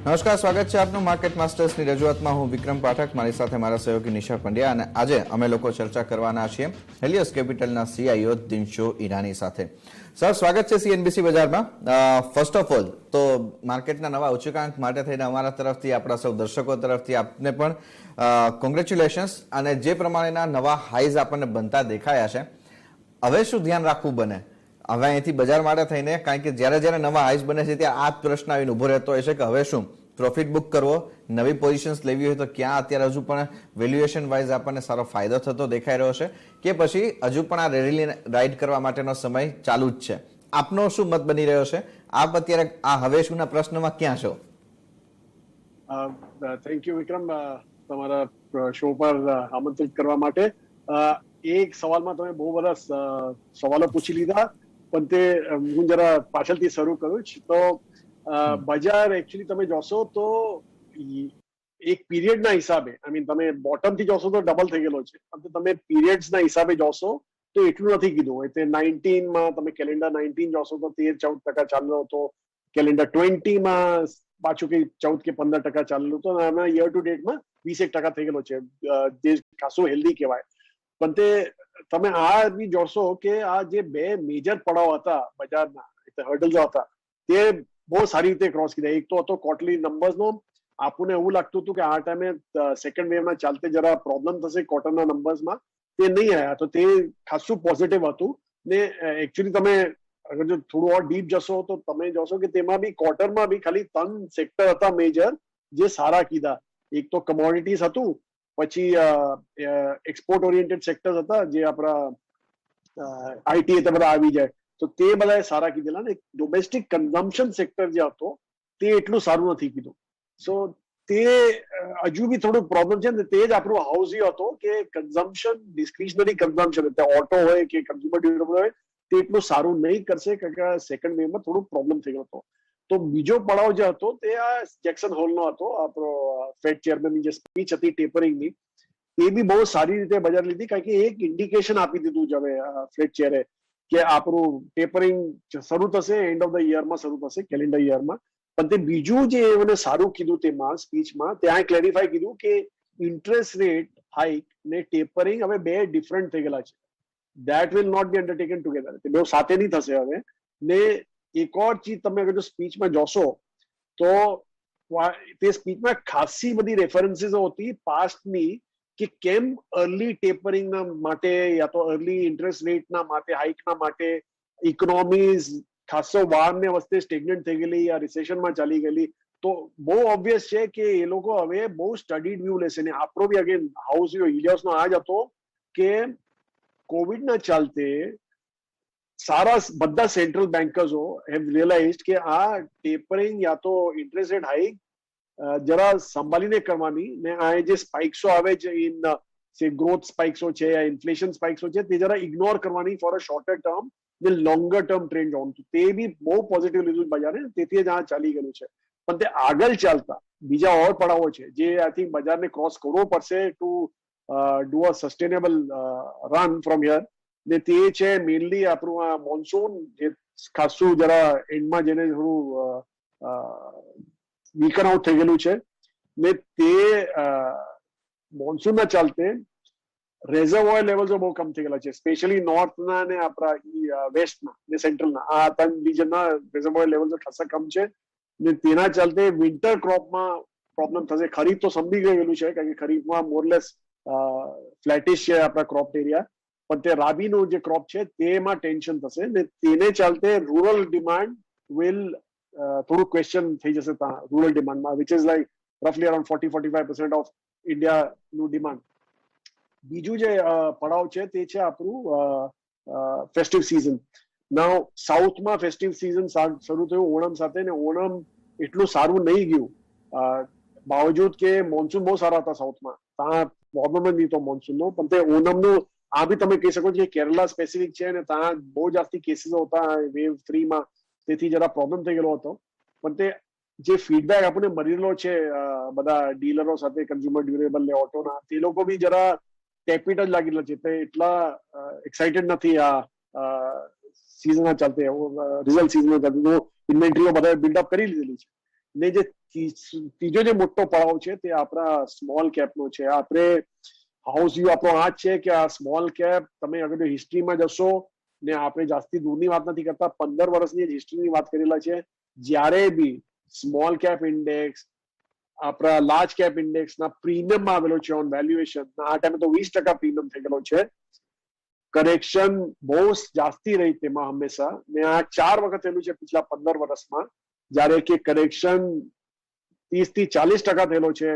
નમસ્કાર, સ્વાગત છે આપનું માર્કેટ માસ્ટર્સની રજૂઆતમાં. હું વિક્રમ પાઠક, મારી સાથે મારા સહયોગી નિશા પંડ્યા, અને આજે અમે લોકો ચર્ચા કરવાના છીએ હેલિયસ કેપિટલના સીઆઈઓ દિનશો ઈરાની સાથે. સર, સ્વાગત છે સીએનબીસી બજારમાં. ફર્સ્ટ ઓફ ઓલ તો માર્કેટના નવા ઉચ્ચાંક માટે થઈને અમારા તરફથી, આપણા સૌ દર્શકો તરફથી આપને પણ કોંગ્રેચ્યુલેશન્સ. અને જે પ્રમાણેના નવા હાઈઝ આપણને બનતા દેખાયા છે, હવે શું ધ્યાન રાખવું બને હવે અહીંથી બજાર માટે થઈને? કારણ કે જ્યારે નવા હાઈસ બને છે ત્યાં આ જ પ્રશ્ન આવીને ઉભો રહેતો હોય છે કે હવે શું પ્રોફિટ બુક કરવો, નવી પોઝિશન્સ લેવી હોય તો ક્યાં અત્યારે હજુ પણ વેલ્યુએશન વાઇઝ આપણને સારો ફાયદો થતો દેખાઈ રહ્યો છે, કે પછી હજુ પણ આ રેલી રાઇડ કરવા માટેનો સમય ચાલુ જ છે? આપનો શું મત બની રહ્યો છે? આપ અત્યારે આ હવે શુંના પ્રશ્નમાં ક્યાં છો? થેન્ક યુ વિક્રમ, તમારા શો પર આમંત્રિત કરવા માટે. એક સવાલમાં તમે બહુ બધા સવાલો પૂછી લીધા, પણ તે હું જરા પાછળથી શરૂ કરું છું. તો બજાર એકચ્યુઅલી તમે જોશો તો એક પીરિયડના હિસાબે, આઈ મીન તમે બોટમથી જોશો તો ડબલ થઈ ગયેલો છે, પણ તમે પીરિયડ્સના હિસાબે જોશો તો એટલું નથી કીધું. એટલે 19માં તમે કેલેન્ડર 19 જોશો તો 13-14% ચાલ્યો હતો, કેલેન્ડર 20માં પાછું કઈ 14 કે 15% ચાલેલું હતું, અને આમાં યર ટુ ડેટમાં 20% થઈ ગયેલો છે, જે ખાસું હેલ્ધી કહેવાય. પણ તે તમે આ બી જોશો કે આ જે બે મેજર પડાવ હતા બજારના, હર્ડલ્સ હતા, તે બહુ સારી રીતે ક્રોસ કર્યા. એક તો હતો ક્વાર્ટરલી નંબર્સનો. આપણને એવું લાગતું હતું કે આ ટાઈમે સેકન્ડ વેવમાં ચાલતે જરા પ્રોબ્લેમ થશે ક્વાર્ટરના નંબર્સમાં, તે નહીં આવ્યા. તો તે ખાસું પોઝિટિવ હતું. ને એકચ્યુઅલી તમે અગર જો થોડું ઓર ડીપ જશો તો તમે જોશો કે તેમાં બી ક્વાર્ટરમાં બી ખાલી 3 સેક્ટર હતા મેજર જે સારા કીધા. એક તો કમોડિટીઝ હતું, પછી એક્સપોર્ટ ઓરિએન્ટેડ સેક્ટર્સ હતા જે આપણા આઈટી એ બધા આવી જાય, તો તે બધાએ સારા કીધેલા. ને ડોમેસ્ટિક કન્ઝમ્પશન સેક્ટર જે હતો તે એટલું સારું નથી કીધું. સો તે હજુ બી થોડું પ્રોબ્લેમ છે ને. તે જ આપણું હાઉસિંગ હતો કે કન્ઝમ્પશન, ડિસ્ક્રિશનરી કન્ઝમ્પશન, એટલે ઓટો હોય કે કન્ઝ્યુમર ડ્યુરેબલ હોય, તે એટલું સારું નહીં કરશે, કારણ કે સેકન્ડ વેવમાં થોડું પ્રોબ્લેમ થઈ ગયો હતો. તો બીજો પડાવ જે હતો તે આ જેક્સન હોલનો હતો. આપણો ફેડ ચેરમેનની જે સ્પીચ હતી ટેપરિંગની, એ બી બહુ સારી રીતે બજાર લીધી, કારણ કે એક ઇન્ડિકેશન આપી દીધું છે હવે ફેડ ચેરે કે આપણું ટેપરિંગ શરૂ થશે, એન્ડ ઓફ ધ યરમાં શરૂ થશે, કેલેન્ડર યરમાં. પણ તે બીજું જે એમને સારું કીધું તેમાં સ્પીચમાં, ત્યાં ક્લેરિફાઈ કીધું કે ઇન્ટરેસ્ટ રેટ હાઇક ને ટેપરિંગ હવે બે ડિફરન્ટ થઈ ગયેલા છે. That will not be undertaken together. તે બે સાથે નહીં થશે હવે. ને એક ઓર ચીજ તમે અગર જો સ્પીચમાં જોશો તો તે સ્પીચમાં ખાસી બધી રેફરન્સીસ હતી પાસ્ટની, કે કેમ અર્લી ટેપરિંગના માટે યા તો અર્લી ઇન્ટરેસ્ટ રેટના માટે, હાઇકના માટે ઇકોનોમીઝ ખાસો વાર ને વસ્તે સ્ટેગ્નન્ટ થઈ ગયેલી, યા રિસેશનમાં ચાલી ગયેલી. તો બહુ ઓબ્વિયસ છે કે એ લોકો હવે બહુ સ્ટડીડ વ્યૂ લેશે. ને આપણો બી અગેન હાઉસ ઇલિયોસનો આ જ હતો કે કોવિડના ચાલતે સારા બધા સેન્ટ્રલ બેન્કર્સો હેવ રિયલાઇઝડ કે આ ટેપરિંગ યા તો ઇન્ટરેસ્ટ રેટ હાઇક જરા સંભાળીને કરવાની. ને આ જે સ્પાઇક્સો આવે છે, ઇન ગ્રોથ સ્પાઇક્સો છે યા ઇન્ફ્લેશન સ્પાઇક્સો છે, તે જરા ઇગ્નોર કરવાની ફોર અ શોર્ટર ટર્મ ને લોંગર ટર્મ ટ્રેન્ડ ઓન. તે બી બહુ પોઝિટિવ લીધું બજારે, તેથી જ આ ચાલી ગયેલું છે. પણ તે આગળ ચાલતા બીજા ઓર પડાવો છે જે આઈ થિંક બજારને ક્રોસ કરવો પડશે to do a sustainable run from here. ને તે છે મેઇનલી આપણું આ મોન્સૂન, જે ખાસું જરા એન્ડમાં જઈને થોડું વીકન આઉટ થઈ ગયેલું છે. ને તે મોન્સૂનના ચાલતે રેઝર્વોયર લેવલ્સો બહુ કમ થઈ ગયેલા છે, સ્પેશિયલી નોર્થના ને આપણા વેસ્ટના ને સેન્ટ્રલના આ 3 રિજનના રેઝર્વોયર લેવલ્સો ખાસા કમ છે. ને તેના ચાલતે વિન્ટર ક્રોપમાં પ્રોબ્લેમ થશે. ખરીફ તો સમજી ગયેલું છે, કારણ કે ખરીફમાં મોરલેસ ફ્લેટિશ છે આપણા ક્રોપ એરિયા, પણ તે રાબીનું જે ક્રોપ છે તેમાં ટેન્શન થશે. ને તેને ચાલતે રૂરલ ડિમાન્ડ વિલ થોડું ક્વેશ્ચન થઈ જશે ત્યાં રૂરલ ડિમાન્ડમાં, વિચ ઇઝ લાઈક રફલી અરાઉન્ડ 40-45% ઓફ ઇન્ડિયાનું ડિમાન્ડ. બીજું જે પડાવ છે તે છે આપણું ફેસ્ટિવ સિઝન. નાઉ સાઉથમાં ફેસ્ટિવ સિઝન શરૂ થયું ઓણમ સાથે, ને ઓણમ એટલું સારું નહીં ગયું, બાવજૂદ કે મોન્સૂન બહુ સારા હતા સાઉથમાં. ત્યાં પ્રોબ્લેમ જ નહીં તો મોન્સૂનનો. પણ તે ઓણમનું આ બી તમે કહી શકો છો કે કેરલા સ્પેસિફિક છે, ને ત્યાં બહુ જાસ્તી કેસીસ હતા વેવ 3માં, તેથી જરા પ્રોબ્લેમ થઈ ગયેલો હતો. પણ તે જે ફીડબેક આપણને મળેલો છે બધા ડીલરો સાથે, કન્ઝ્યુમર ડ્યુરેબલ ને ઓટોના, તે લોકો બી જરા ટેપિટ જ લાગેલા છે. તે એટલા એક્સાઇટેડ નથી આ સિઝનના ચાલતે, રિઝલ્ટ સિઝનના ચાલતે. ઇન્વેન્ટરીઓ બધા બિલ્ડઅપ કરી લીધેલી છે. ને જે ત્રીજો જે મોટો પડાવ છે તે આપણા સ્મોલ કેપનો છે. આપણે હાઉસ વ્યૂ આપણો આ જ છે કે આ સ્મોલ કેપ, તમે અગર જો હિસ્ટ્રીમાં જશો, ને આપણે જાસ્તી દૂરની વાત નથી કરતા, 15 વર્ષની હિસ્ટ્રીની વાત કરેલા છે, જ્યારે બી સ્મોલ કેપ ઇન્ડેક્સ આપણા લાર્જ કેપ ઇન્ડેક્સના પ્રીમિયમમાં આવેલો છે ઓન વેલ્યુએશન. આ ટાઈમે તો 20% પ્રીમિયમ થઈ ગયેલો છે. કરેક્શન બહુ જાસ્તી રહી તેમાં હંમેશા, ને આ 4 વખત થયેલું છે પિછલા 15 વર્ષમાં, જ્યારે કે કરેક્શન 30% થી 40% થયેલો છે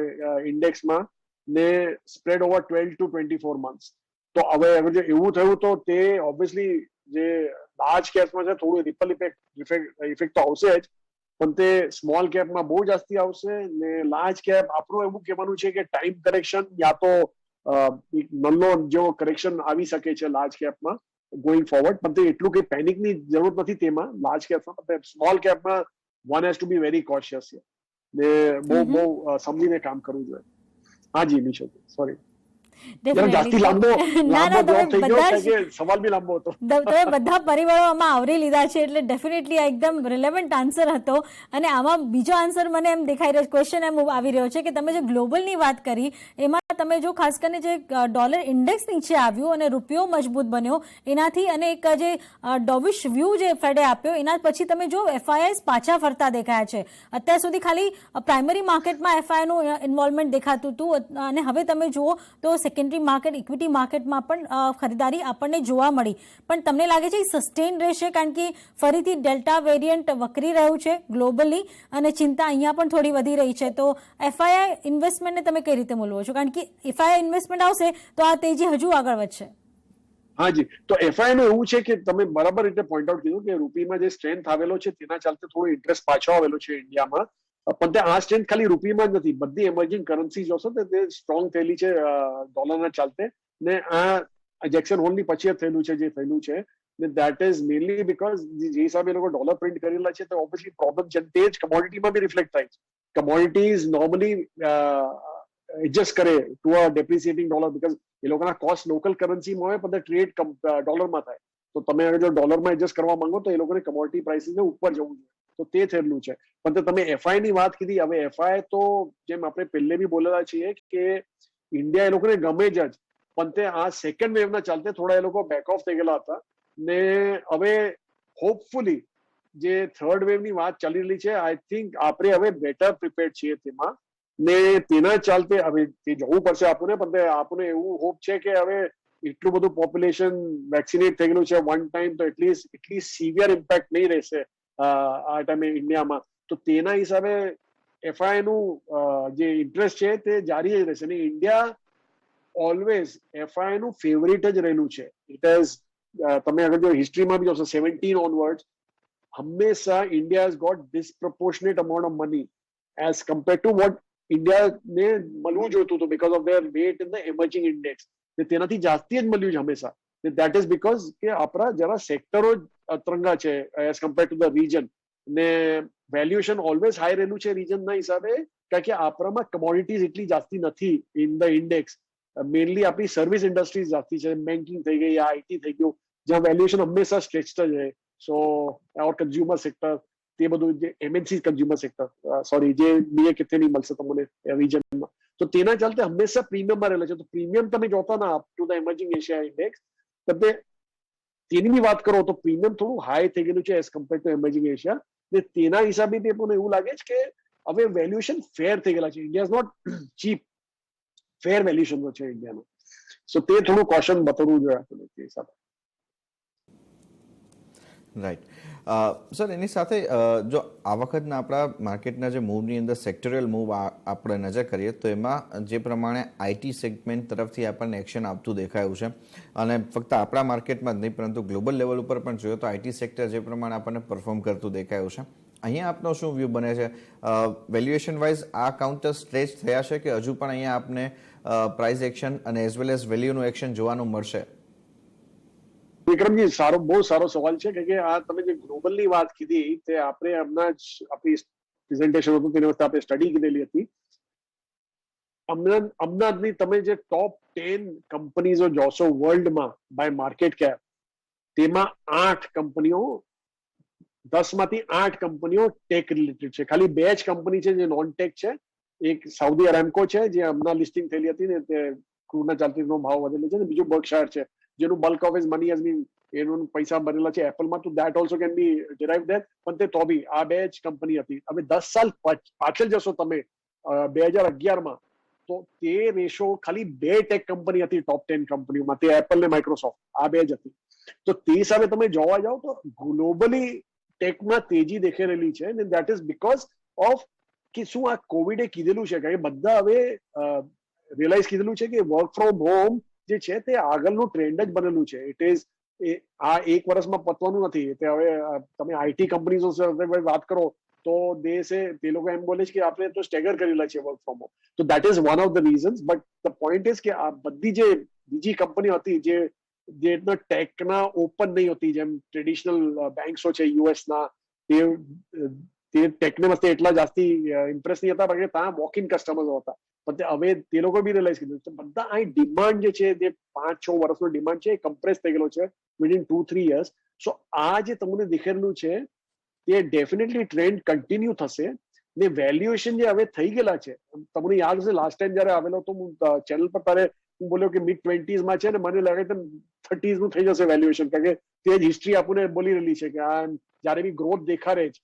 ઇન્ડેક્સમાં, ને સ્પ્રેડ ઓવર 12 to 24 months. તો હવે અગર જો એવું થયું તો તે ઓબ્વિયસલી જે લાર્જ કેપ્સમાં છે થોડું રિપલ ઇફેક્ટ તો આવશે જ, પણ તે સ્મોલ કેપમાં બહુ જાસ્તી આવશે. ને લાર્જ કેપ આપણું એવું કહેવાનું છે કે ટાઈમ કરેક્શન યા તો એક નલ્લો જેવો કરેક્શન આવી શકે છે લાર્જ કેપમાં ગોઈંગ ફોરવર્ડ, પણ તે એટલું કંઈ પેનિકની જરૂર નથી તેમાં લાર્જ કેપમાં. પણ સ્મોલ કેપમાં one has to be very cautious છે, ને બહુ સમજીને કામ કરવું જોઈએ. હાજી નિશા, સોરી જાસ્તી લાંબો જવાબ થઈ ગયો કારણ કે સવાલ બી લાંબો હતો. તમે બધા પરિબળો આમાં આવરી લીધા છે, એટલે ડેફિનેટલી આ એકદમ રિલેવન્ટ આન્સર હતો. અને આમાં બીજો આન્સર મને એમ દેખાઈ રહ્યો, ક્વેશ્ચન એમ આવી રહ્યો છે કે તમે જે ગ્લોબલની વાત કરી એમાં તમે જો ખાસ કરીને જે ડોલર ઇન્ડેક્સ નીચે આવ્યું અને રૂપિયો મજબૂત બન્યો એનાથી, અને એક જે ડોવિશ વ્યૂ જે ફેડે આપ્યો એના પછી તમે જો એફઆઈઆઈ પાછા ફરતા દેખાયા છે. અત્યાર સુધી ખાલી પ્રાઇમરી માર્કેટમાં એફઆઈઆઈનું ઇન્વોલ્વમેન્ટ દેખાતું હતું, અને હવે તમે જુઓ તો સેકન્ડરી માર્કેટ, ઇક્વિટી માર્કેટમાં પણ ખરીદારી આપણને જોવા મળી. પણ તમને લાગે છે સસ્ટેન રહેશે, કારણ કે ફરીથી ડેલ્ટા વેરિયન્ટ વકરી રહ્યું છે ગ્લોબલી અને ચિંતા અહીંયા પણ થોડી વધી રહી છે. તો એફઆઈઆઈ ઇન્વેસ્ટમેન્ટને તમે કઈ રીતે મૂલવો છો, કારણ કે એફઆઈઆઈ ઇન્વેસ્ટમેન્ટ આવશે તો આ તેજી હજુ આગળ વધશે. હાજી, તો એફઆઈઆઈ નું એવું છે કે તમે બરાબર રીતે પોઈન્ટ આઉટ કીધું કે રૂપીમાં જે સ્ટ્રેન્થ આવેલો છે તેના ચાલતે થોડો ઇન્ટરેસ્ટ પાછો આવેલો છે ઇન્ડિયામાં, પણ તે આ સ્ટ્રેન્થ ખાલી રૂપીમાં જ નથી, બધી એમર્જિંગ કરન્સી જોશો તો તે સ્ટ્રોંગ થયેલી છે ડોલરના ચાલતે. ને આ જેક્સન હોલની પછી જ થયેલું છે જે થયેલું છે, ને દેટ ઇઝ મેનલી બીકોઝ જે હિસાબે લોકો ડોલર પ્રિન્ટ કરેલા છે તો ઓબ્વિયસલી પ્રોબ્લેમ છે, તે જ કમોડિટીમાં બી રિફ્લેક્ટ થાય છે. કમોડિટીઝ નોર્મલી એડજસ્ટ કરે ટુ અ ડેપ્રિસિએટિંગ ડોલર, બીકોઝ એ લોકોના કોસ્ટ લોકલ કરન્સીમાં હોય પણ ટ્રેડ ડોલરમાં થાય. તો તમે અગર જો ડોલરમાં એડજસ્ટ કરવા માંગો તો એ લોકોને કમોડિટી પ્રાઇસીસને ઉપર જવું જોઈએ, તો તે થયેલું છે. પણ તમે એફઆઈ ની વાત કીધી, હવે એફઆઈ તો જેમ આપણે પહેલે બી બોલેલા છીએ કે ઇન્ડિયા એ લોકોને ગમે જ, પણ તે આ સેકન્ડ વેવના ચાલતે થોડા એ લોકો બેક ઓફ થઈ ગયેલા હતા. ને હવે હોપફુલી જે થર્ડ વેવની વાત ચાલી રહી છે, આઈ થિંક આપણે હવે બેટર પ્રિપેર્ડ છીએ તેમાં, ને તેના ચાલતે હવે તે જવું પડશે આપણને, પણ આપણને એવું હોપ છે કે હવે એટલું બધું પોપ્યુલેશન વેક્સિનેટ થઈ ગયેલું છે વન ટાઈમ, તો એટલી સિવિયર ઇમ્પેક્ટ નહીં રહેશે આ ટાઈમે ઇન્ડિયામાં. તો તેના હિસાબે એફઆઈ નું જે ઇન્ટરેસ્ટ છે તે જારી જ રહેશે. ને ઇન્ડિયા ઓલવેઝ એફઆઈ નું ફેવરિટ જ રહેલું છે. ઇટ હેઝ, તમે અગર જો હિસ્ટ્રીમાં બી જોશો 17 ઓનવર્ડ્સ, હંમેશા India has got disproportionate amount of money as compare to what ઇન્ડિયાને મળવું જોઈતું હતું, because of their weight in the emerging index. તેનાથી જાસ્તી જ મળ્યું છે હંમેશા. દેટ ઇઝ બીકોઝ કે આપણા જરા સેક્ટરો જ અતરંગા છે as compare to the region, ને વેલ્યુએશન ઓલવેઝ હાઈ રહેલું છે રીજનના હિસાબે, કારણ કે આપણામાં કમોડિટીઝ એટલી જાસ્તી નથી ઇન ધ ઇન્ડેક્સ. મેઇનલી આપણી સર્વિસ ઇન્ડસ્ટ્રીઝ જાસ્તી છે, બેન્કિંગ થઈ ગઈ, આઈટી થઈ ગયું, જ્યાં વેલ્યુએશન હંમેશા સ્ટ્રેચ્ડ જ રહે. સો ઓર કન્ઝ્યુમર સેક્ટર, તે બધું જે એમએનસી કન્ઝ્યુમર સેક્ટર, સોરી, જે બીએ કેટલે નહીં મળશે તમને રીજનમાં, તો તેના ચાલતે હંમેશા પ્રીમિયમમાં રહેલા છે. તો પ્રીમિયમ તમે જોતા ના up to the emerging Asia index, તમે તેની બી વાત કરો તો પ્રીમિયમ થોડું હાઈ થઈ ગયેલું છે એઝ કમ્પેર ટુ એમર્જિંગ એશિયા. ને તેના હિસાબે પણ એવું લાગે છે કે હવે વેલ્યુએશન ફેર થઈ ગયેલા છે. India is not cheap, fair valuation છે ઇન્ડિયાનો. સો તે થોડું કોશન બતાવવું જોઈએ આપણને તે હિસાબે. રાઈટ સર, એની સાથે જો આ વખતના આપણા માર્કેટના જે મૂવની અંદર સેક્ટોરિયલ મૂવ આપણે નજર કરીએ તો એમાં જે પ્રમાણે આઈટી સેગમેન્ટ તરફથી આપણને એક્શન આપતું દેખાયું છે, અને ફક્ત આપણા માર્કેટમાં જ નહીં પરંતુ ગ્લોબલ લેવલ ઉપર પણ જોઈએ તો આઈટી સેક્ટર જે પ્રમાણે આપણને પરફોર્મ કરતું દેખાયું છે, અહીંયા આપનો શું વ્યૂ બને છે? વેલ્યુએશન વાઇઝ આ કાઉન્ટર સ્ટ્રેચ થયા છે કે હજુ પણ અહીંયા આપને પ્રાઇસ એક્શન અને એઝ વેલ એઝ વેલ્યુનું એક્શન જોવાનું મળશે? વિક્રમજી, બહુ સારો સવાલ છે, કે આ તમે જે ગ્લોબલની વાત કીધી તે આપણે હમણાં જ આપણી પ્રેઝન્ટેશન હતું તેની વખતે આપણે સ્ટડી કરેલી હતી. હમણાંની તમે જે ટોપ 10 કંપનીઝો જોશો વર્લ્ડમાં બાય માર્કેટ કેપ, તેમાં 8 કંપનીઓ 10માંથી 8 કંપનીઓ ટેક રિલેટેડ છે. ખાલી 2 જ કંપની છે જે નોન ટેક છે. એક સાઉદી અરામકો છે જે હમણાં લિસ્ટિંગ થયેલી હતી ને તે ક્રૂડના ચાલતીનો ભાવ વધેલો છે, ને બીજું બર્કશાયર છે જેનું bulk of is money has been એનું પૈસા ભરેલા છે એપલમાં, તો that also can be derive that. પણ તે તો બી આ 2 જ કંપની હતી. હવે 10 સાલ પાછળ જશો તમે 2011માં, તો તે રેશો ખાલી 2 ટેક કંપની હતી ટોપ 10 કંપનીઓમાં, તે એપલ ને માઇક્રોસોફ્ટ, આ 2 જ હતી. તો તે હિસાબે તમે જોવા જાઓ તો ગ્લોબલી ટેકમાં તેજી દેખાઈ રહેલી છે, અને દેટ ઇઝ બીકોઝ ઓફ કે શું આ કોવિડે કીધેલું છે કે બધા હવે રિયલાઇઝ કીધેલું છે કે વર્ક ફ્રોમ હોમ જે છે તે આગળનું ટ્રેન્ડ જ બનેલું છે. ઇટ ઇઝ આ 1 વર્ષમાં પતવાનું નથી. તે હવે તમે આઈટી કંપનીઝો સાથે વાત કરો તો દેશે તે લોકો એમ બોલે છે કે આપણે તો સ્ટેગર કરેલા છે વર્ક ફ્રોમ હોમ. તો that is one of the reasons. But the point is કે આ બધી જે બીજી કંપનીઓ હતી જે ટેકના ઓપન નહીં હોતી, જેમ ટ્રેડિશનલ બેંક્સો છે યુએસના, તે ટેકને મસ્તે એટલા જાસ્તી ઇમ્પ્રેસ નહીં હતા, કારણ કે ત્યાં વોક ઇન કસ્ટમર્સ હતા. પણ હવે તે લોકો બી રિયલાઇઝ કીધું તો બધા અહીં ડિમાન્ડ જે છે જે 5-6 વર્ષનો ડિમાન્ડ છે એ કમ્પ્રેસ થઈ ગયેલો છે વિધિન 2-3 યર્સ. સો આ જે તમને દેખાયેલું છે તે ડેફિનેટલી ટ્રેન્ડ કન્ટિન્યુ થશે. ને વેલ્યુએશન જે હવે થઈ ગયેલા છે, તમને યાદ હશે લાસ્ટ ટાઈમ જયારે આવેલો તો હું ચેનલ પર તારે હું બોલ્યો કે મિડ 20s છે ને મને લાગે તો 30s નું થઈ જશે વેલ્યુએશન, કારણ કે તે જ હિસ્ટ્રી આપણને બોલી રહેલી છે કે આ જયારે બી ગ્રોથ દેખાડે જ.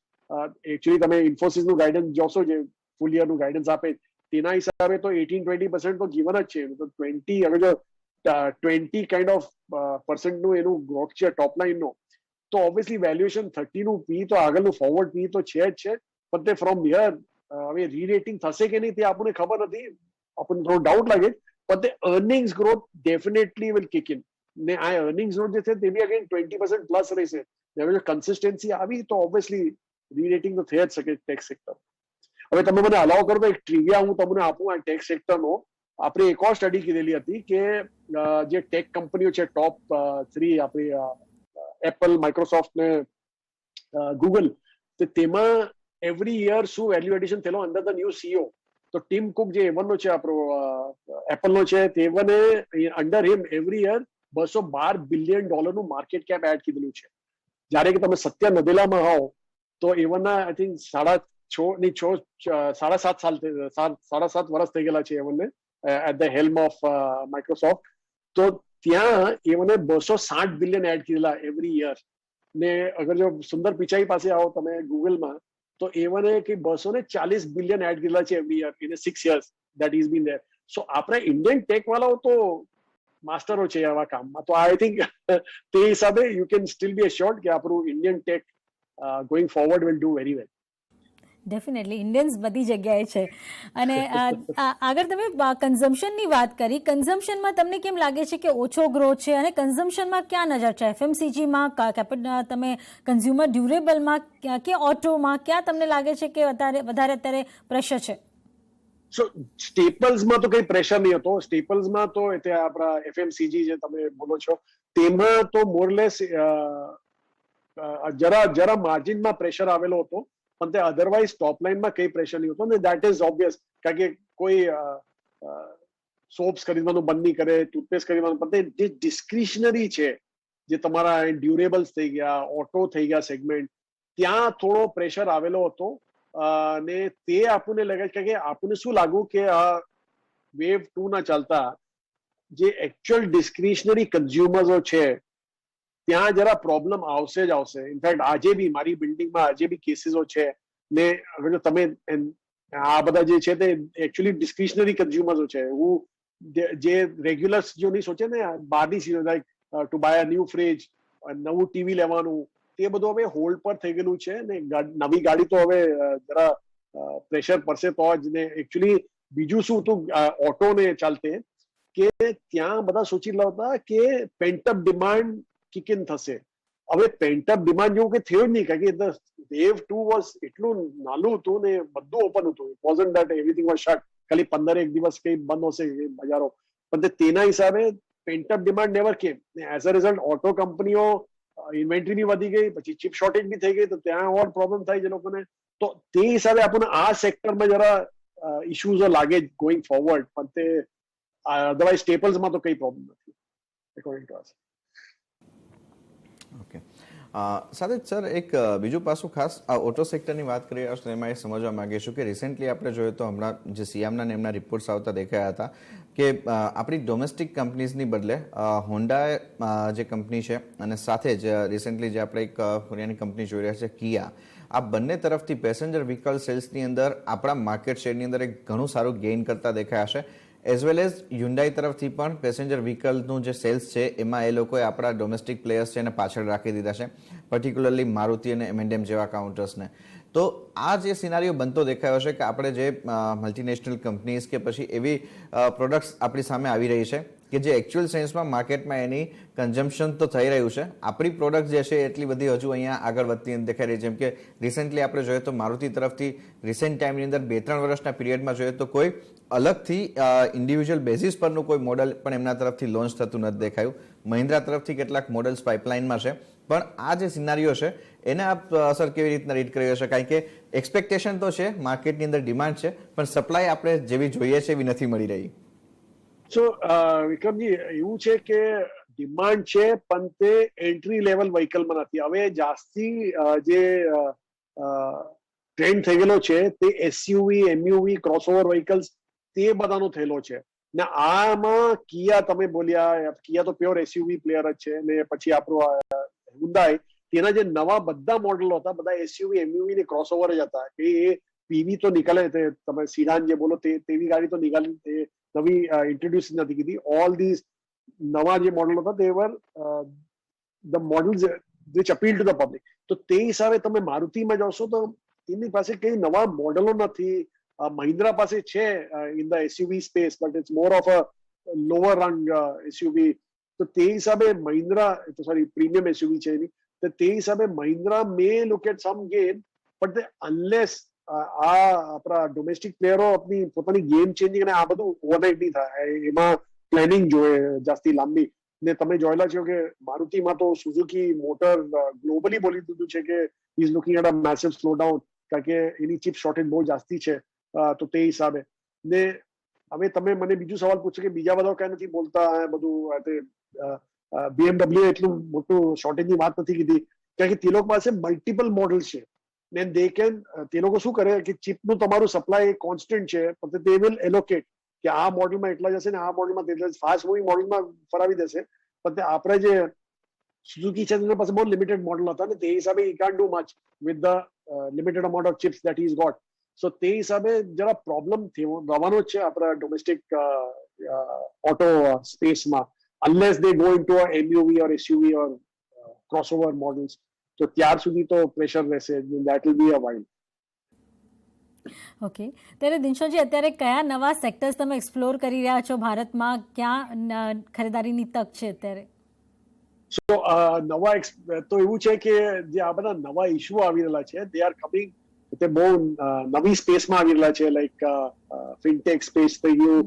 એકચ્યુઅલી તમે ઇન્ફોસિસ નું ગાઈડન્સ જોશો, જે ફૂલ યર નું ગાઈડન્સ આપે, તેના હિસાબે તો 18-20% તો જીવન જ છે. તો 20 હવે જો 20 કાઇન્ડ ઓફ % નું એનું ગ્રોથ છે ટોપ લાઈન નો, તો ઓબ્વિયસલી વેલ્યુએશન 30 નું પી તો આગળનું ફોરવર્ડ પી તો છે જ છે. પણ તે ફ્રોમ હિયર હવે રીરેટિંગ થશે કે નહીં તે આપણને ખબર નથી, આપણને થોડો ડાઉટ લાગે. પણ તે earnings growth definitely will kick in. ને આ અર્નિંગ્સ ગ્રોથ જે છે તે બી અગેન 20% પ્લસ રહેશે. હવે જો કન્સિસ્ટન્સી આવી તો ઓબ્વિયસલી રીરેટિંગ તો થઈ જ શકે ટેક્સ સેક્ટર. હવે તમે મને અલાવ કરો તો એક ટ્રિવિયા હું તમને આપું આ ટેક્સ સેક્ટરનો. આપણે એક ઓર સ્ટડી કીધેલી હતી કે જે ટેક કંપનીઓ છે ટોપ 3 આપણી એપલ, માઇક્રોસોફ્ટ ને ગૂગલ, તો તેમાં એવરી યર શું વેલ્યુ એડિશન થયેલો અંડર ધ ન્યૂ સીઈઓ. તો ટીમ કુક જે એવનનો છે આપણો એપલનો છે, તેવને અંડર હિમ એવરી યર $212 બિલિયન નું માર્કેટ કેપ એડ કીધેલું છે. જ્યારે કે તમે સત્ય નદેલામાં હોવ તો એવનના આઈ થિંક 7.5 વર્ષ થઈ ગયેલા છે એવનને એટ ધ હેલ્મ ઓફ માઇક્રોસોફ્ટ. તો ત્યાં એવને $260 બિલિયન એડ કીધેલા એવરી યર. ને અગર જો સુંદર પિચાઈ પાસે આવો તમે ગૂગલમાં, તો એવને કે $240 બિલિયન એડ કીધેલા છે every year in 6 years that he's been there. સો આપણે ઇન્ડિયન ટેક વાળાઓ તો માસ્ટરો છે આવા કામમાં. તો આઈ થિંક તે હિસાબે you can still be assured કે આપણું Indian tech going forward will do very well. Definitely Indians બધી જગ્યાએ છે. અને આગળ તમે કન્ઝમ્પશનની વાત કરી, કન્ઝમ્પશનમાં તમને કેમ લાગે છે કે ઓછો ગ્રોથ છે, અને કન્ઝમ્પશનમાં ક્યાં નજર છે? એફએમસીજીમાં, તમે કન્ઝ્યુમર ડ્યુરેબલમાં કે ઓટોમાં, ક્યાં તમને લાગે છે કે વધારે અત્યારે પ્રેશર છે? સો સ્ટેપલ્સમાં તો કઈ પ્રેશર નહીં હતો. સ્ટેપલ્સમાં તો ત્યાં આપણા એફએમસીજી જે તમે બોલો છો તેમાં તો મોરલેસ જરા માર્જિનમાં પ્રેશર આવેલો હતો, પણ તે અધરવાઇઝ ટોપ લાઈનમાં કઈ પ્રેશર નહીં હતો. ને દેટ ઇઝ ઓબ્વિયસ, કારણ કે કોઈ સોપ્સ ખરીદવાનું બંધ નહીં કરે, ટૂથપેસ્ટ ખરીદવાનું, પણ જે ડિસ્ક્રિશનરી છે, જે તમારા ડ્યુરેબલ્સ થઈ ગયા, ઓટો થઈ ગયા સેગમેન્ટ, ત્યાં થોડો પ્રેશર આવેલો હતો. ને તે આપણને લાગે છે કે આપણને શું લાગ્યું કે આ વેવ 2 ના ચાલતા જે એકચ્યુઅલ ડિસ્ક્રિશનરી કન્ઝ્યુમર્સો છે ત્યાં જરા પ્રોબ્લેમ આવશે જ આવશે. ઇનફેક્ટ આજે બી મારી બિલ્ડિંગમાં આજે બી કેસીસો છે. ને હવે તમે આ બધા જે છે તે એકચ્યુઅલી ડિસ્ક્રિશનરી કન્ઝ્યુમર્સો છે. હું જે રેગ્યુલર જો નહીં સોચે ને બહારની ચીજો like to buy a new fridge, નવું ટીવી લેવાનું, તે બધું હવે હોલ્ડ પર થઈ ગયેલું છે. ને નવી ગાડી તો હવે જરા પ્રેશર પડશે તો જ. ને એકચ્યુઅલી બીજું શું હતું ઓટો ને ચાલતે કે ત્યાં બધા સોચી લાવતા કે પેન્ટઅપ ડિમાન્ડ કિક ઇન થશે. હવે પેન્ટઅપ ડિમાન્ડ જેવું કે થયું જ નહીં, કારણ કે વેવ 2 વોઝ એટલું નાનું હતું ને બધું ઓપન હતું. It wasn't that everything was shut. ખાલી 15 દિવસ કઈ બંધ હશે બજારો, પણ તેના હિસાબે પેન્ટઅપ ડિમાન્ડ નેવર કેમ. એઝ અ રિઝલ્ટ ઓટો કંપનીઓ ઇન્વેન્ટરી બી વધી ગઈ, પછી ચિપ શોર્ટેજ બી થઈ ગઈ, તો ત્યાં ઓર પ્રોબ્લેમ થાય છે લોકોને. તો તે હિસાબે આપણને આ સેક્ટરમાં જરા ઇશ્યુઝો લાગે ગોઈંગ ફોરવર્ડ. પણ તે અધરવાઇઝ સ્ટેપલ્સમાં તો કઈ પ્રોબ્લેમ નથી એકોર્ડિંગ ટુ અસ. ઓકે, સાથે જ સર એક બીજું પાસું ખાસ આ ઓટો સેક્ટરની વાત કરી રહ્યા છો એમાં એ સમજવા માંગીશું કે રિસેન્ટલી આપણે જોયું તો હમણાં જે સીએમના ને એમના રિપોર્ટ્સ આવતા દેખાયા હતા કે આપણી ડોમેસ્ટિક કંપનીઝની બદલે હોન્ડા જે કંપની છે અને સાથે જ રિસેન્ટલી જે આપણે એક કોરિયાની કંપની જોઈ રહ્યા છે કિયા, આ બંને તરફથી પેસેન્જર વ્હીકલ સેલ્સની અંદર આપણા માર્કેટ શેરની અંદર એક ઘણું સારું ગેઇન કરતા દેખાયા છે. એઝ વેલ એઝ હ્યુન્ડાઈ તરફથી પણ પેસેન્જર વ્હીકલનું જે સેલ્સ છે એમાં એ લોકોએ આપણા ડોમેસ્ટિક પ્લેયર્સ છે એને પાછળ રાખી દીધા છે, પર્ટિક્યુલરલી મારુતિ અને એમ&એમ જેવા કાઉન્ટર્સને. તો આ જે સિનારીઓ બનતો દેખાયો છે કે આપણે જે મલ્ટીનેશનલ કંપનીઝ કે પછી એવી પ્રોડક્ટ્સ આપણી સામે આવી રહી છે કે જે એકચ્યુઅલ સેન્સમાં માર્કેટમાં એની કન્ઝમ્પશન તો થઈ રહ્યું છે, આપણી પ્રોડક્ટ જે છે એટલી બધી હજુ અહીંયા આગળ વધતી દેખાઈ રહી છે. જેમ કે રિસેન્ટલી આપણે જોઈએ તો મારુતિ તરફથી રિસેન્ટ ટાઈમની અંદર 2-3 વર્ષના પીરિયડમાં જોઈએ તો કોઈ અલગથી ઇન્ડિવિજ્યુઅલ બેઝિસ પરનું કોઈ મોડલ પણ એમના તરફથી લોન્ચ થતું નથી દેખાયું. મહિન્દ્રા તરફથી કેટલાક મોડલ્સ પાઇપલાઇનમાં છે, પણ આ જે સિનારીઓ છે એને આપ અસર કેવી રીતના રીડ કરી હશે? કારણ કે એક્સપેક્ટેશન તો છે, માર્કેટની અંદર ડિમાન્ડ છે, પણ સપ્લાય આપણે જેવી જોઈએ છે એવી નથી મળી રહી. સો વિક્રમજી, એવું છે કે ડિમાન્ડ છે પણ તે એન્ટ્રી લેવલ વ્હીકલમાં નથી. હવે જાસ્તી જે ટ્રેન્ડ થઈ ગયેલો છે તે એસયુવી, એમયુવી, ક્રોસઓવર વ્હીકલ્સ તે બધાનો થયેલો છે ને આમાં કિયા તમે બોલ્યા, કિયા તો પ્યોર એસયુવી પ્લેયર જ છે ને પછી આપણું હુન્ડાઈ, તેના જે નવા બધા મોડલો હતા બધા એસયુવી, એમયુવી ને ક્રોસઓવર જ હતા. એ પીવી તો નીકળે, તમે સિડાન જે બોલો તેવી ગાડી તો નીકળી નવી ઇન્ટ્રોડ્યુસ નથી કીધી. ઓલ ધીસ નવા જે મોડલ હતા તે were the models which appeal to the public. તો તે હિસાબે તમે મારુતિમાં જશો તો એની પાસે કઈ નવા મોડલો નથી. મહિન્દ્રા પાસે છે in the SUV space, but it's more of a lower rung SUV. તો તે હિસાબે મહિન્દ્રા, સોરી પ્રીમિયમ એસયુવી છે એની, તો તે હિસાબે Mahindra may look at some game, but unless આ આપણા ડોમેસ્ટિક પ્લેયરો આપણી પોતાની ગેમ ચેન્જિંગ, અને આ બધું ઓવરનાઇટ નહીં થાય, એમાં પ્લાનિંગ જોઈએ જાસ્તી લાંબી. ને તમે જોયેલા છો કે મારુતિમાં તો સુઝુકી મોટર ગ્લોબલી બોલી દીધું છે કે is looking at a massive slowdown, કારણ કે એની ચિપ શોર્ટેજ બહુ જાસ્તી છે. તો તે હિસાબે ને હવે તમે મને બીજું સવાલ પૂછો કે બીજા બધા કઈ નથી બોલતા બધું, BMW એટલું મોટું શોર્ટેજની વાત નથી કીધી, કારણ કે તે લોકો પાસે મલ્ટિપલ મોડલ છે ને તે લોકો શું કરે કે ચિપનું તમારું સપ્લાય કોન્સ્ટન્ટ છે, પણ તે વિલ એલોકેટ કે આ મોડલમાં એટલા જશે ને આ મોડલમાં તેટલા, ફાસ્ટ મૂવિંગ મોડલમાં ફરાવી દેશે. પણ આપણે જે સુઝુકી છે તેના પાસે બહુ લિમિટેડ મોડલ હતા ને તે હિસાબે he can't do much with the limited amount of chips that he's got. સો તે હિસાબે જરા પ્રોબ્લેમ થવાનો જ છે આપણા ડોમેસ્ટિક ઓટો સ્પેસમાં, unless they go into a MUV or SUV or crossover models. તો ત્યાર સુધી તો પ્રેશર રહેશે, that will be a while. Okay, ત્યારે દિનશોજી અત્યારે કયા નવા સેક્ટર્સ તમે એક્સપ્લોર કરી રહ્યા છો ભારતમાં? ક્યાં ખરીદારીની તક છે અત્યારે? સો નવા તો એવું છે કે જે આ બધા નવા ઇશ્યુ આવી રહેલા છે દે આર કમિંગ, તે બહુ નવી સ્પેસમાં આવી રહેલા છે, લાઈક ફિનટેક સ્પેસ થઈ ગયું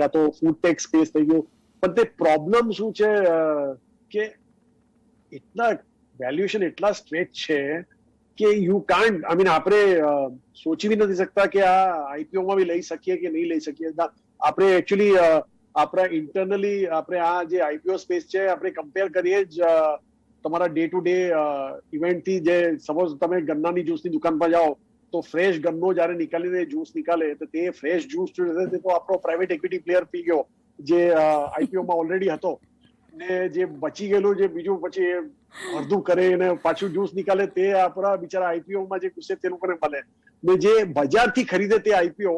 યા તો ફૂડટેક સ્પેસ થઈ ગયું. પણ તે પ્રોબ્લેમ શું છે કે એટલા વેલ્યુએશન એટલા સ્ટ્રેચ છે કે યુ કાન્ટ, આઈ મીન આપણે સોચી બી નથી શકતા કે આ આઈપીઓમાં બી લઈ શકીએ કે નહીં લઈ શકીએ. આપણે એકચ્યુઅલી આપણા ઇન્ટરનલી આપણે આ જે આઈપીઓ સ્પેસ છે આપણે કમ્પેર કરીએ જ તમારા ડે ટુ ડે ઇવેન્ટથી. જે સપોઝ તમે ગન્નાની જ્યુસની દુકાન પર જાઓ તો ફ્રેશ ગન્નો જયારે નીકાળીને જ્યુસ નીકાળે તો તે ફ્રેશ જ્યુસ તો આપણો પ્રાઇવેટ ઇક્વિટી પ્લેયર પી ગયો જે આઈપીઓમાં ઓલરેડી હતો, ને જે બચી ગયેલું જે બીજું પછી અડધું કરે અને પાછું જ્યુસ નીકાળે તે આપણા બિચારા આઈપીઓમાં જે ઘૂસે તે લોકોને મળે. ને જે બજારથી ખરીદે તે આઈપીઓ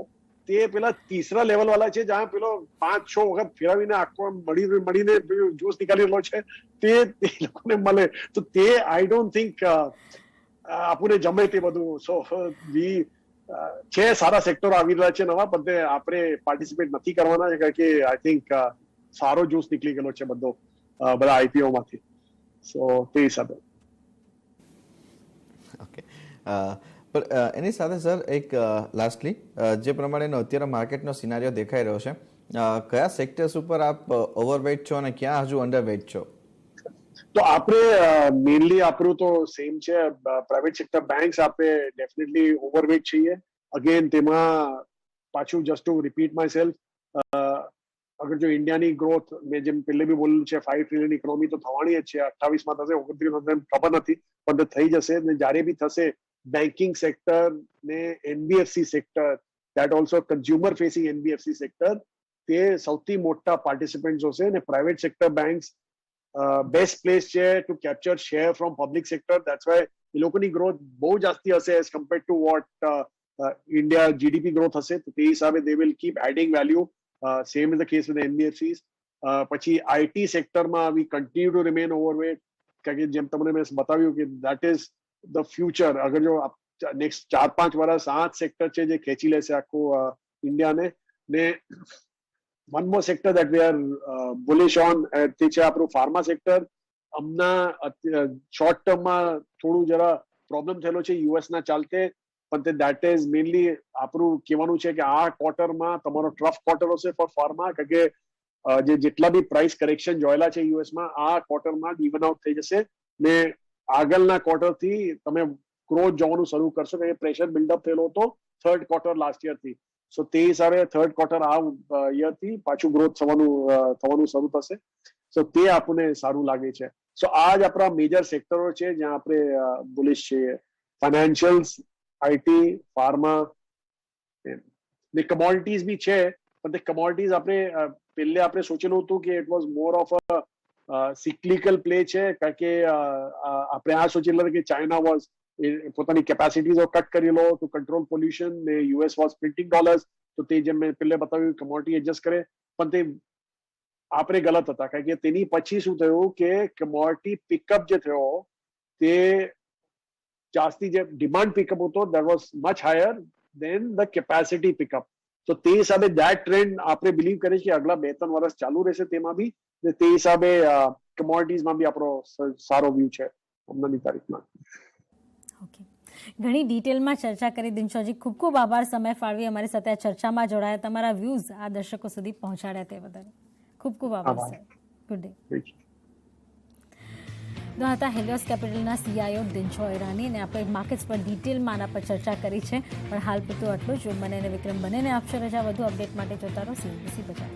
તે પેલા તીસરા લેવલ વાળા છે, જ્યાં પેલો 5-6 વખત ફેરવીને આખો મળીને જ્યુસ નીકાળેલો છે તે લોકોને મળે. તો તે આઈ ડોન્ટ થિંક આપણને જમે તે બધું. સો છે સારા સેક્ટરો આવી રહ્યા છે નવા, પણ આપણે પાર્ટિસિપેટ નથી કરવાના, કારણ કે આઈ થિંક સારો જ્યુસ નીકળી ગયેલો છે બધા આઈપીઓ માંથી. સો તે હિસાબે ઓકે. પણ એની સાથે સર એક લાસ્ટલી જે પ્રમાણેનો અત્યારે માર્કેટનો સિનારીઓ દેખાઈ રહ્યો છે, કયા સેક્ટર્સ ઉપર આપ ઓવરવેટ છો અને ક્યાં હજુ અંડરવેટ છો? તો આપણે મેઇનલી આપણું તો સેમ છે, પ્રાઇવેટ સેક્ટર બેંક્સ આપણે ડેફિનેટલી ઓવરવેટ છીએ. અગેન તેમાં પાછું just to repeat myself, અગર જો ઇન્ડિયાની ગ્રોથ મેં જેમ પહેલે બી બોલેલું છે 5 ટ્રિલિયન ઇકોનોમી તો થવાની જ છે, 28માં થશે 29 થશે ખબર નથી પણ તે થઈ જશે. ને જ્યારે બી થશે બેન્કિંગ સેક્ટર ને NBFC sector, that also consumer facing NBFC sector, તે સૌથી મોટા પાર્ટિસિપન્ટ હશે. ને private sector banks best place છે to capture share from public sector. That's why એ લોકોની ગ્રોથ બહુ જાસ્તી હશે as compared to what India GDP growth હશે. તો તે હિસાબે they will keep adding value. Same is the case with NBFCs. પછી આઈટી સેક્ટરમાં we continue to remain overweight, કારણ કે જેમ તમને મેં બતાવ્યું કે દેટ ઇઝ ધ ફ્યુચર. અગર જો નેક્સ્ટ 4-5 વર્ષ આ જ સેક્ટર છે જે ખેંચી લેશે આખું ઇન્ડિયાને. ને one more sector that we are bullish on, તે છે આપણું ફાર્મા સેક્ટર. હમણાં શોર્ટ ટર્મમાં થોડું જરા પ્રોબ્લેમ થયેલો છે યુએસના ચાલતે, પણ દેટ ઇઝ મેઇનલી આપણું કહેવાનું છે કે આ ક્વાર્ટરમાં તમારો ટ્રફ ક્વાર્ટર હશે ફોર ફાર્મા, કારણ કે જેટલા બી પ્રાઇસ કરેક્શન જોયેલા છે યુએસમાં આ ક્વાર્ટરમાં જ ઇવન આઉટ થઈ જશે. ને આગળના ક્વાર્ટરથી તમે ગ્રોથ જોવાનું શરૂ કરશો, કે પ્રેશર બિલ્ડઅપ થયેલો હતો થર્ડ ક્વાર્ટર લાસ્ટ યરથી. સો તે હિસાબે થર્ડ ક્વાર્ટર આ યરથી પાછું ગ્રોથ થવાનું શરૂ થશે. સો તે આપણને સારું લાગે છે. સો આ જ આપણા મેજર સેક્ટરો છે જ્યાં આપણે બુલિશ છીએ. ફાઇનાન્શિયલ્સ, આઈટી, ફાર્મા ને કમોડિટીઝ બી છે. પણ તે કમોડિટીઝ પહેલે આપણે સોચેલું હતું કે it was more of a cyclical play છે, કારણ કે આપણે આ સોચેલું કે ચાઇના વોઝ પોતાની કેપેસિટીઝ કટ કરેલો ટુ કંટ્રોલ પોલ્યુશન, ને યુએસ વોઝ પ્રિન્ટિંગ ડોલર્સ. તો તે જેમ મેં પહેલે બતાવ્યું કમોડિટી એડજસ્ટ કરે, પણ તે આપણે ગલત હતા, કારણ કે તેની પછી શું થયું કે કમોડિટી પિકઅપ જે થયો તે જાસ્તી જે ડિમાન્ડ પિકઅપ હતો that was much higher than the capacity pickup. તો તે હિસાબે દેટ ટ્રેન્ડ આપણે બિલીવ કરીએ કે આગલા 2-3 વર્ષ ચાલુ રહેશે તેમાં બી. તે હિસાબે કમોડિટીઝમાં બી આપણો સારો વ્યૂ છે હમણાંની તારીખમાં. ઓકે, ઘણી ડિટેલમાં ચર્ચા કરી દિનશોજી. ખૂબ ખૂબ આભાર સમય ફાળવી અમારી સાથે આ ચર્ચામાં જોડાયા, તમારા વ્યૂઝ આ દર્શકો સુધી પહોંચાડ્યા તે બદલ ખૂબ ખૂબ આભાર સર. Good day. તો હતા હેલિયોસ કેપિટલના સીઆઈઓ દિનશો ઈરાની, અને આપણે માર્કેટ્સ પર ડિટેલમાં આના પર ચર્ચા કરી છે. પણ હાલ પૂરતું આટલું જ. મને અને વિક્રમ બંનેને આપશો રજા. વધુ અપડેટ માટે જોતા રહો CNBC બજાર.